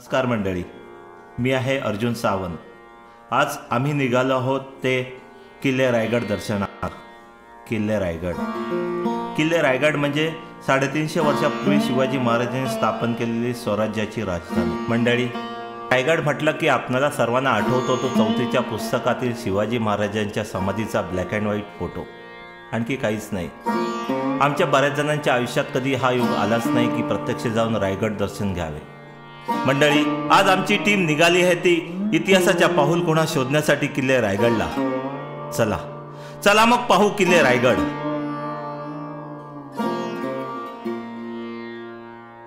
नमस्कार मंडळी, मी आहे अर्जुन सावंत. आज आम्ही निघालो आहोत ते किल्ले रायगड दर्शनात. किल्ले रायगड म्हणजे 350 वर्षापूर्वी शिवाजी महाराजांनी स्थापन केलेली स्वराज्याची राजधानी. मंडळी, रायगड म्हटलं की आपणाला सर्वांना आठवतो तो 4थीच्या पुस्तकातील शिवाजी महाराजांच्या समाधीचा ब्लॅक अँड व्हाईट फोटो. आणखी काहीच नाही. आमच्या बऱ्याच जणांच्या आयुष्यात कधी हा युग आलाच नाही की प्रत्यक्ष जाऊन रायगड दर्शन घ्यावे. मंडळी, आज आमची टीम निघाली आहे ती इतिहासाच्या पाऊलखुणा शोधण्यासाठी किल्ले रायगडला. चला मग पाहू किल्ले रायगड.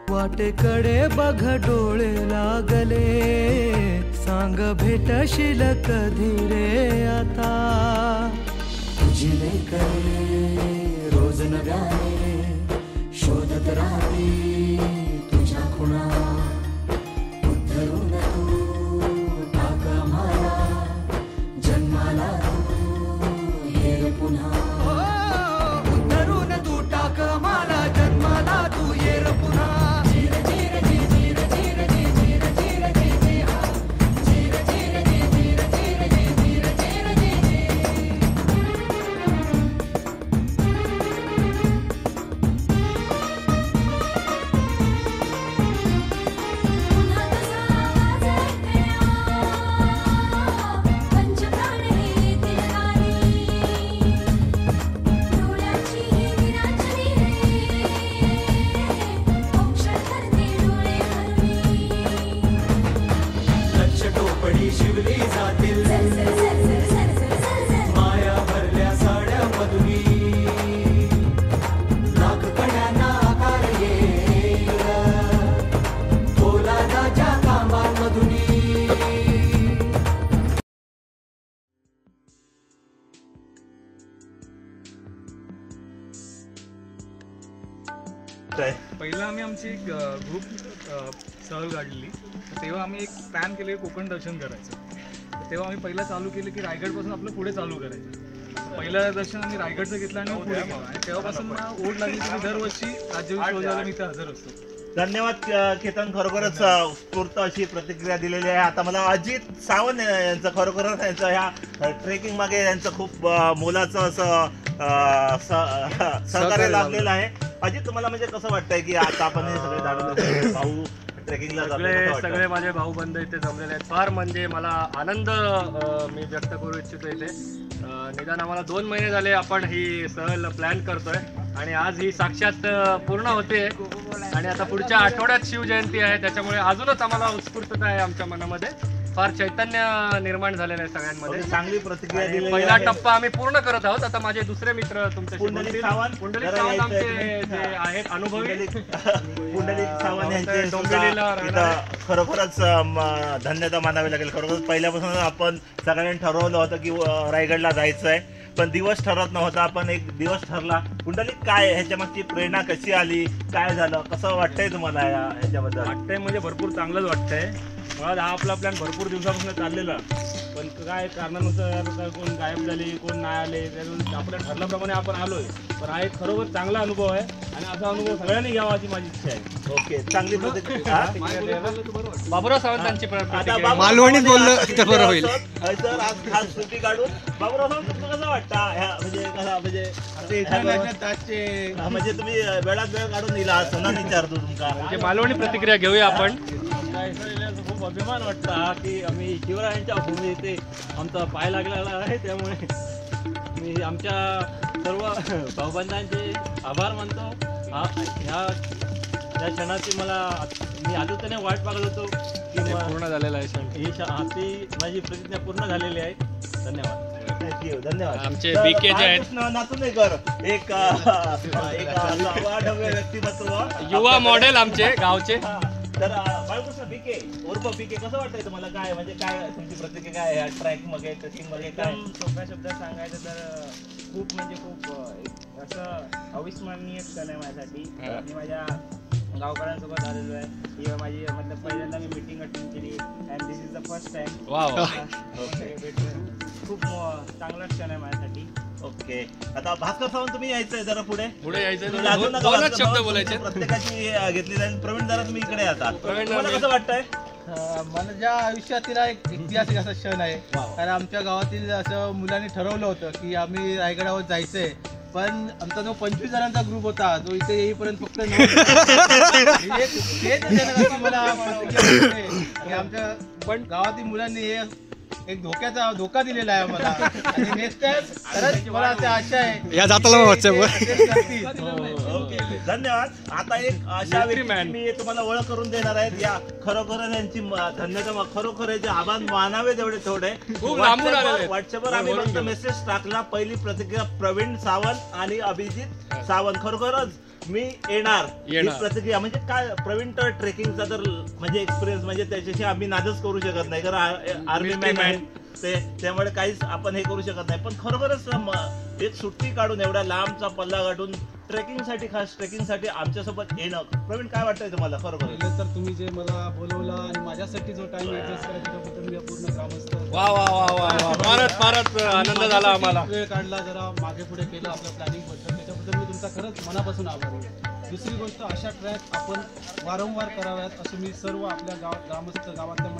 वाटेकडे बघ डोळे लागले, सांग भेटशील कधी रे आता. तुझी लेकरे रोज नव्याने शोधत राहते तुझ्या खुणा. उद्धरून तू टाक आम्हाला जन्माला तू ये पुन्हा. उद्धरून तू टाक आम्हाला जन्माला तू ये पुन्हा. शिवली जातील माया भरल्या साड्या मधुनी, लाख कड्यांना आकार येईल पोलादाच्या कामांमधुनी. पहिला आम्ही आमची एक ग्रुप सहल काढलेली, तेव्हा आम्ही एक प्लॅन केले कोकण दर्शन करायचं. तेव्हा आम्ही पहिला चालू केलं की रायगडपासून आपलं पुढे चालू करायचं. पहिलं दर्शन आम्ही रायगडचं घेतलं आणि पुढे गेलो. आणि तेव्हापासून मला ओढ लागली की दरवर्षी राज्याभिषेक मी इथे हजर असतो. धन्यवाद केतन, खरोखरच उत्स्फूर्त अशी प्रतिक्रिया दिलेली आहे. आता मला अजित सावंत यांचं खरोखरच यांचं ह्या ट्रेकिंग मागे यांचं खूप मोलाचं असं सहकार्य लाभलेलं आहे. अजित, तुम्हाला म्हणजे कसं वाटतंय की आता आपण हे सगळे दाखवले भाऊ ट्रेकिंगला सगळे माझे भाऊ बंध इथे जमलेले आहेत. फार म्हणजे मला आनंद मी व्यक्त करू इच्छितो. इथे निदान आम्हाला 2 महिने झाले आपण ही सहल प्लॅन करतोय आणि आज ही साक्षात पूर्ण होते. आणि आता पुढच्या आठवड्यात शिवजयंती आहे, त्याच्यामुळे अजूनच आम्हाला उत्स्फूर्तता आहे आमच्या मनामध्ये. फार चैतन्य निर्माण झालेलं आहे सगळ्यांमध्ये. चांगली प्रतिक्रिया दिली. पहिला टप्पा आम्ही पूर्ण करत आहोत. आता माझे दुसरे मित्र तुमच्याशी पुंडलिक सावंत आमचे जे आहेत अनुभवी, पुंडलिक सावंत यांचे खरोखरच धन्यता मानावी लागेल. खरोखरच पहिल्यापासून आपण सगळ्यांनी ठरवलं होतं की रायगडला जायचं आहे, पण दिवस ठरत नव्हता. आपण एक दिवस ठरला. पुंडलिक, काय ह्याच्या मागची प्रेरणा कशी आली, काय झालं, कसं वाटतंय तुम्हाला ह्याच्याबद्दल? वाटतंय म्हणजे भरपूर चांगलंच वाटतंय. मला हा आपला प्लॅन भरपूर दिवसापासून चाललेला, पण काय कारणानुसार कोण गायब झाली, कोण नाही आले, त्यातून आपल्या ठरल्याप्रमाणे आपण आलोय. पण हा एक खरोखर चांगला अनुभव आहे आणि असा अनुभव सगळ्यांनी घ्यावा अशी माझी इच्छा आहे. ओके, चांगली प्रतिक्रिया. बाबुराव सावंतांची मालवणीत बोललं तर बरं होईल. सर, आज खास सुट्टी काढून बाबुराव सावंत कसं वाटतं? म्हणजे तुम्ही वेळात वेळ काढून दिला असं ना, विचारतो तुमचा मालवणी प्रतिक्रिया घेऊया आपण. खूप अभिमान वाटता की आम्ही शिवरायांच्या भूमी इथे आमचा पाय लागलेला आहे. त्यामुळे मी आमच्या सर्व भाऊबंधांचे आभार मानतो. ह्या क्षणाची मी आतुरतेने वाट पाहत होतो की पूर्ण झालेला आहे. ही माझी प्रतिज्ञा पूर्ण झालेली आहे. धन्यवाद. धन्यवाद. आमचे बीके जे आहेत नातुणेकर, एक व्यक्तिमत्व, युवा मॉडेल आमचे गावचे. तर बाळकृष्ण बीके उर्फ बीके, कसं वाटतंय तुम्हाला? काय म्हणजे काय तुमची प्रतिक्रिया काय आहे ट्रॅक मध्ये, ट्रेकिंग मध्ये? काय सोप्या शब्दात सांगायचं तर खूप म्हणजे खूप असं अविस्मरणीय क्षण आहे माझ्यासाठी. मी माझ्या गावकऱ्यांसोबत आलेलो आहे. ही माझी मतलब पहिल्यांदा मी मीटिंग अटेंड केली and this is the first time. खूप चांगला क्षण आहे माझ्यासाठी. ओके, आता भास्कर सावंत तुम्ही यायचंय जरा पुढे यायचंय. दोनच शब्द बोलायचे. प्रत्येकाची घेतली जाईल. प्रवीण जरा तुम्ही इकडे येतात. तुम्हाला कसं वाटतंय? माझ्या आयुष्यातील हा एक ऐतिहासिक असा क्षण आहे. कारण आमच्या गावातील असं मुलांनी ठरवलं होतं की आम्ही रायगडावर जायचंय, पण आमचा जो 25 जणांचा ग्रुप होता जो इथे येईपर्यंत फक्त 9 मला आमच्या गावातील मुलांनी एक धोका दिलेला आहे आम्हाला. आणि नेक्स्ट टाइम खरंच मला अशी आशा आहे या जाताला धन्यवाद. आता एक अशा व्यक्ती मी तुम्हाला ओळख करून देणार आहेत. या खरोखर यांची धन्यता खरोखर याचे आभार मानावे तेवढे थोडे. व्हॉट्सअपवर आम्ही फक्त मेसेज टाकला. पहिली प्रतिक्रिया प्रवीण सावंत आणि अभिजित सावंत. खरोखरच मी येणार ही प्रतिक्रिया. म्हणजे काय प्रवीण तर ट्रेकिंगचा तर म्हणजे एक्सपिरियन्स म्हणजे त्याच्याशी आम्ही नादच करू शकत नाही, कारण आर्मी मॅन आहे ते, त्यामुळे काहीच आपण हे करू शकत नाही. पण खरोखरच एक सुट्टी काढून एवढ्या लांबचा पल्ला गाठून ट्रेकिंगसाठी, खास ट्रेकिंगसाठी आमच्यासोबत येणं. प्रवीण काय वाटतंय तुम्हाला? खरोखर तर तुम्ही जे मला बोलवला आणि माझ्यासाठी जो टाइम ऍडजस्ट करायचा त्याबद्दल मी पूर्ण ग्रामस्थ फारच आनंद झाला आम्हाला. वेळ काढला, जरा मागे पुढे केलं आपल्या प्लॅनिंग बद्दल, त्याच्याबद्दल मी तुमचा खरंच मनापासून आभारी आहे. दुसरी गोष्ट, अशा ट्रॅक आपण वारंवार कराव्यात असं मी सर्व आपल्या ग्रामस्थ गावातल्या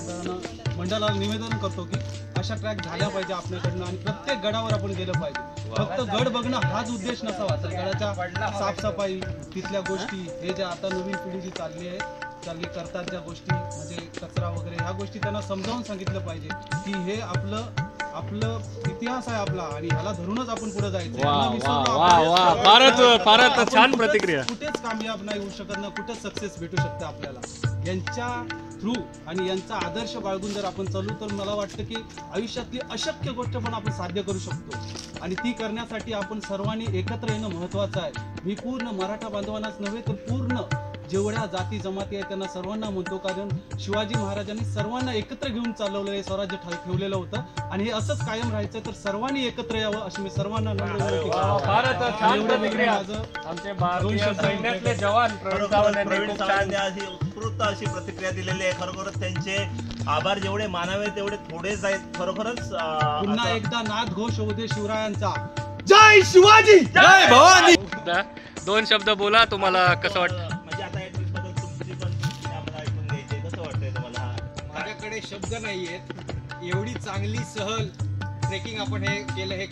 मंडळाला निवेदन करतो की अशा ट्रॅक झाल्या पाहिजे आपल्याकडनं आणि प्रत्येक गडावर आपण गेलं पाहिजे. फक्त गड बघणं हाच उद्देश नसावा, तर गडाच्या साफसफाई, तिथल्या गोष्टी, हे ज्या आता नवीन पिढी जी चालली करतात ज्या गोष्टी, म्हणजे कचरा वगैरे, ह्या गोष्टी त्यांना समजावून सांगितलं पाहिजे की हे आपलं इतिहास आहे आपला आणि ह्याला धरूनच आपण पुढे जायचं. फारच छान प्रतिक्रिया. कुठेच कामयाब नाही होऊ शकत ना, कुठेच सक्सेस भेटू शकते आपल्याला. यांच्या थ्रू आणि यांचा आदर्श बाळगून जर आपण चालू तर मला वाटतं की आयुष्यातली अशक्य गोष्ट पण आपण साध्य करू शकतो आणि ती करण्यासाठी आपण सर्वांनी एकत्र येणं महत्त्वाचं आहे. मी पूर्ण मराठा बांधवांनाच नव्हे तर पूर्ण जेवढ्या जाती जमाती आहेत त्यांना सर्वांना म्हणतो, कारण शिवाजी महाराजांनी सर्वांना एकत्र घेऊन चालवलेलं सौराज्य ठेवलेलं होतं आणि हे असंच कायम राहायचं तर सर्वांनी एकत्र यावं अशी मी सर्वांना उत्स्फूर्त अशी प्रतिक्रिया दिलेली आहे. खरोखरच त्यांचे आभार जेवढे मानावे तेवढे थोडेच आहेत. खरोखरच पुन्हा एकदा नाद घोष होऊ दे शिवरायांचा. जय शिवाजी, जय भवानी. 2 शब्द बोला, तुम्हाला कसं वाटतं? माझ्याकडे शब्द नाहीयेत. एवढी चांगली सहल ट्रेकिंग आपण हे केलं, हे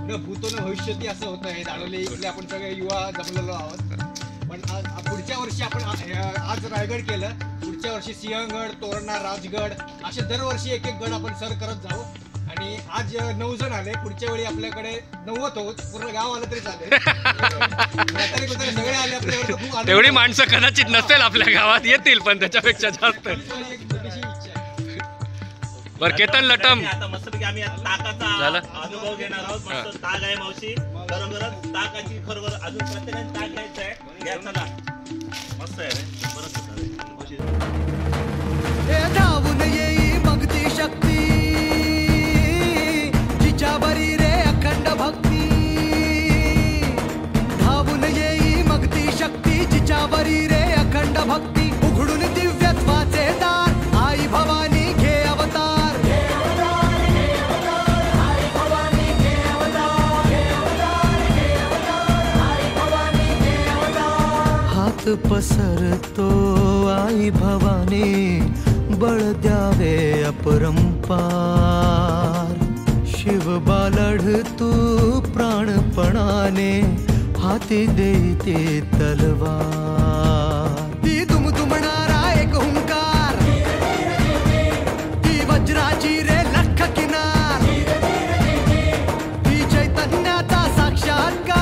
न भूतो न भविष्यती असं होतं. हे दाडोली इथले आपण सगळे युवा जमलेलो आहोत. पण पुढच्या वर्षी आपण आज रायगड केलं, पुढच्या वर्षी सिंहगड, तोरणा, राजगड असे दरवर्षी एक गड आपण सर करत जाऊ. आणि आज 9 जण आले, पुढच्या वेळी आपल्याकडे 90 होत, पूर्ण गाव आलं तरी चालेल. सगळे आले आपल्याकडे, खूप तेवढी माणसं कदाचित नसेल आपल्या गावात, येतील पण त्याच्यापेक्षा जास्त. बरं केतन लटम, आता मस्तपैकी आम्ही ताकाचा अनुभव घेणार आहोत. मस्त ताक आहे मावशी, खरोखरच ताकाची खरोखर अजून प्रत्येकाने ताक घ्यायचं आहे. घ्या चला, मस्त आहे रे, बरंच धावून येई मग ती शक्ती जिच्यावरी रे अखंड भक्ती. धावून येई मग ती शक्ती जिच्यावरी रे अखंड भक्ती. उघडून दिव्यत्वाचे दार आई भवानी घे अवतार. हात पसरतो आई भवानी, बळ द्यावे अपरंपार. शिवबा लढतू प्राणपणाने, हाती देते तलवार. ती दुमदुमणारा एक हुंकार, ती वज्राची रे लख किनार, ती चैतन्याचा साक्षात्कार.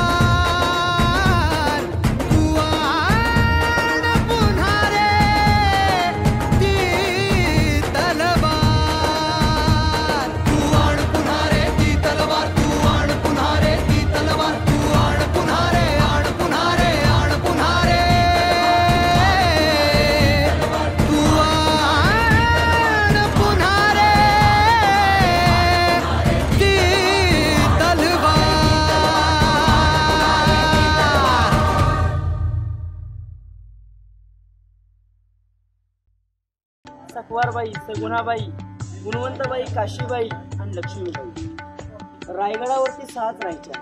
सकवारबाई, सगुणाबाई, गुणवंतबाई, काशीबाई आणि लक्ष्मीबाई रायगडावरती 6 राहायच्या.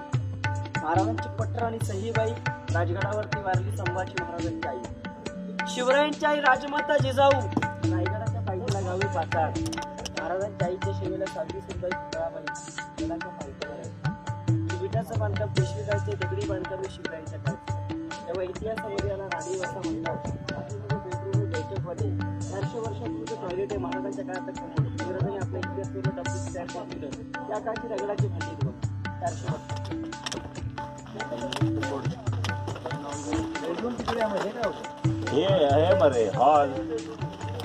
महाराजांची पट्टर आणि सहीबाई राजगडावरती वारली संभाजी महाराजांची आई. शिवरायांची आई राजमाता जिजाऊ रायगडाच्या पायथ्याला पाचाड महाराजांच्या आईच्या सेवेला सावली सुद्धा कळाबाई मुलांना माहिती करायचं विटाचं बांधकाम पेशवेकाळचे दगडी बांधकाम शिवरायांच्या काळचं तेव्हा इतिहासामध्ये याला राणीव असं म्हणतात बेडरूम बैठकमध्ये 400 वर्षापूर्वी टॉयलेट आहे महाराजांच्या काळात इंग्रजांनी आपल्या इतिहास पूर्ण टॉपिक तयार करून दिलं त्या काळची दगडाची भांडी बघ 400 वर्ष बेडरूम तिकडे यामध्ये काय होतं हे मरे हॉल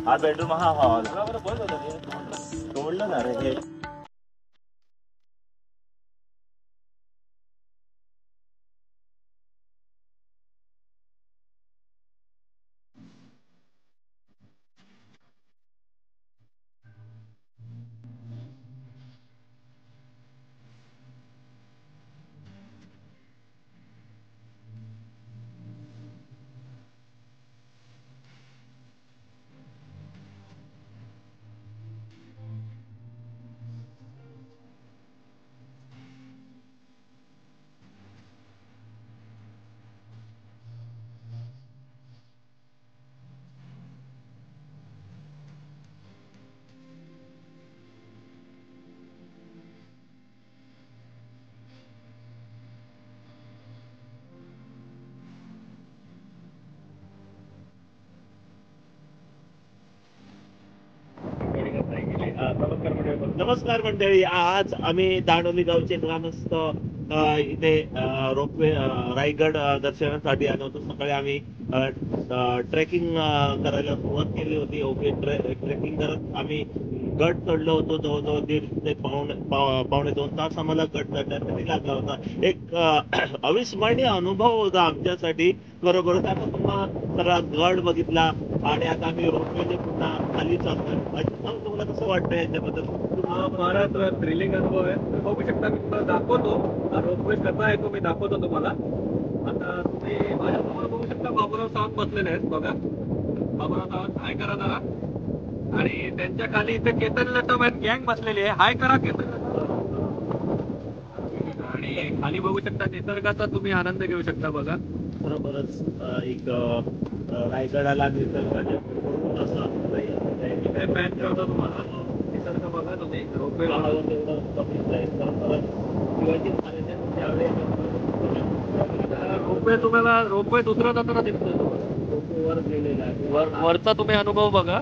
हा बेडरूम हा हॉल तोडलं ना रे हे नमस्कार मंडळी. आज आम्ही दांडोली गावचे ग्रामस्थ इथे रोपवे रायगड दर्शनासाठी आलो होतो. सकाळी आम्ही ट्रेकिंग करायला सुरुवात केली होती. ओके, ट्रेकिंग करत आम्ही गड चढलो होतो. जवळजवळ 1.5 ते पावणे 2 तास आम्हाला गड चढण्यासाठी लागला होता. एक अविस्मरणीय अनुभव होता आमच्यासाठी. बरोबर आपण गड बघितला आणि आता आम्ही रोपवेने पुन्हा खाली चालतोय. तुम्हाला कसं वाटतं याच्याबद्दल? फारच थ्रिलिंग अनुभव आहे. बघू शकता, मी तुम्हाला दाखवतो. रोपवे कसा आहे तो मी दाखवतो तुम्हाला. आता तुम्ही माझ्यासमोर बघू शकता बाबूराव सावंत बसलेले आहेत. बघा, बाबूराव सावंत हाय करा जरा. आणि त्यांच्या खाली इथे केतन लटोमॅन गँग बसलेली आहे. हाय करा केतन लटोमॅन. आणि खाली बघू शकता निसर्गाचा तुम्ही आनंद घेऊ शकता. बघा, बरोबरच एक रायगडाला निसर्गाच्या पॅन ठेवतो तुम्हाला. निसर्ग बघा तुम्ही. रोपवे तुम्हाला रोपवेत उतरत जाताना दिसतो. वर गेलेला आहे. वरचा तुम्ही अनुभव बघा.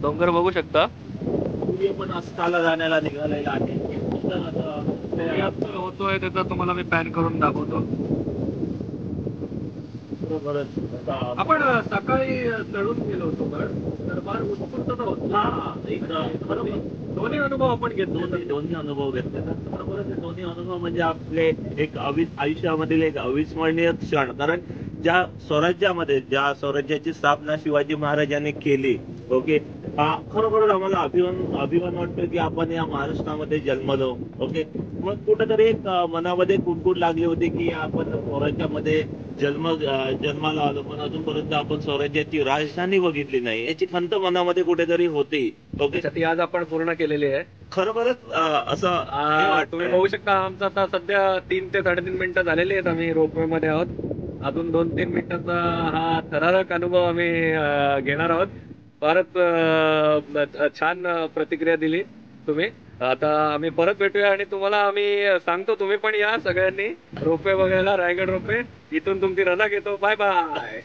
डोंगर बघू शकता. सूर्य पण अस्ताला जाण्याला निघालेला आहे. होतोय त्याचा तुम्हाला मी पॅन करून दाखवतो. आपण सकाळी चढून गेलो होतो गड, तर फार उत्स्फूर्तता होती. दोन्ही अनुभव आपण घेतलो. दोन्ही अनुभव घेतले. बरोबरच दोन्ही अनुभव म्हणजे आपले एक आयुष्यामधील एक अविस्मरणीय क्षण. कारण ज्या स्वराज्याची स्थापना शिवाजी महाराजांनी केली, ओके, खरोखरच आम्हाला अभिमान वाटतो की आपण या महाराष्ट्रामध्ये जन्मलो. ओके, मग कुठेतरी एक मनामध्ये कुणकुण लागली होती की आपण स्वराज्यामध्ये जन्माला आलो, पण अजूनपर्यंत आपण स्वराज्याची राजधानी बघितली नाही, याची खंत मनामध्ये कुठेतरी होती. ओके, ती आज आपण पूर्ण केलेली आहे. खरोखरच असं तुम्ही बघू शकता. आमचं आता सध्या 3 ते 3.5 मिनिटं झालेली आहेत. आम्ही रोपवे मध्ये आहोत. अजून 2-3 मिनिटांचा हा थरारक अनुभव आम्ही घेणार आहोत. फारच छान प्रतिक्रिया दिली तुम्ही. आता आम्ही परत भेटूया आणि तुम्हाला आम्ही सांगतो, तुम्ही पण या सगळ्यांनी रोपवे बघायला. रायगड रोपवे. इथून तुमची रजा घेतो. Bye bye.